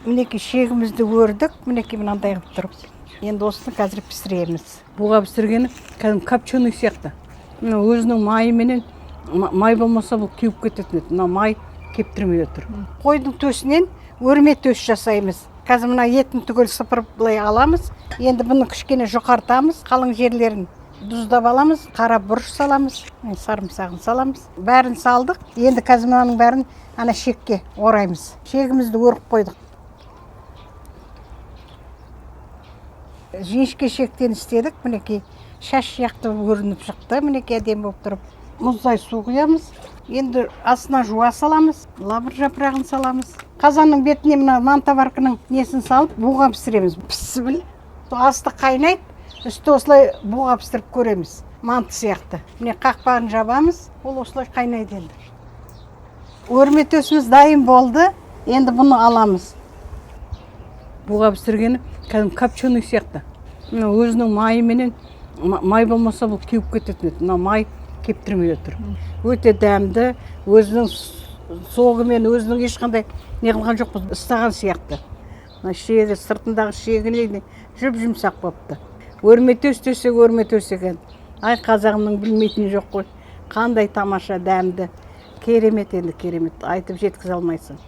Мінекей шегімізді өрдік, мінекей мынандай қылып тұрып. Енді осыны қазір пісіреміз. Буға пісіргені кәдімгі копченый сияқты. Мына өзінің майыменен май болмаса бұл кеуіп кететін еді. Мына май кептірмей отыр. Қойдың төсінен өрме төс жасаймыз. Қазір мына етін түгел сыпырып былай аламыз. Енді бұны кішкене жұқартамыз, қалың жерлерін тұздап аламыз, қара бұрыш саламыз, сарымсағын саламыз. Бәрін салдық. Енді қазір мынаның бәрін ана шекке ораймыз. Шегімізді өріп қойдық. Жіңішке шектен істедік, мінекей шаш яқты өрініп шықты, мінекей әдем болып тұрып. Мұздай су құямыз. Енді астына жуа саламыз, лабыр жапырағын саламыз. Қазанның бетіне мына мантаваркының несін салып, буға пісіреміз. Пісіп, асты қайнайды, үсті осылай буға пісіріп көреміз. Манты сияқты. Міне қақпағын жабамыз, ол осылай қайнайды енді. Өрме төсіміз дайын болды, енді бұны аламыз. Буға пісіргені кәдімгі копченый сияқты. Мына өзінің майыменен май болмаса бұл кеуіп кететін еді. Мына май кептірмей отыр. Өте дәмді, өзінің соғымен өзінің ешқандай не қылған жоқ, ыстаған сияқты. Мына шегі, сыртындағы шегіне жүп-жұмсақ болыпты. Өрме төс төсек, өрме төсеген. Ай, қазағымның білмейтіні жоқ қой. Қандай тамаша, дәмді. Керемет енді, керемет. Айтып жеткізе алмайсың.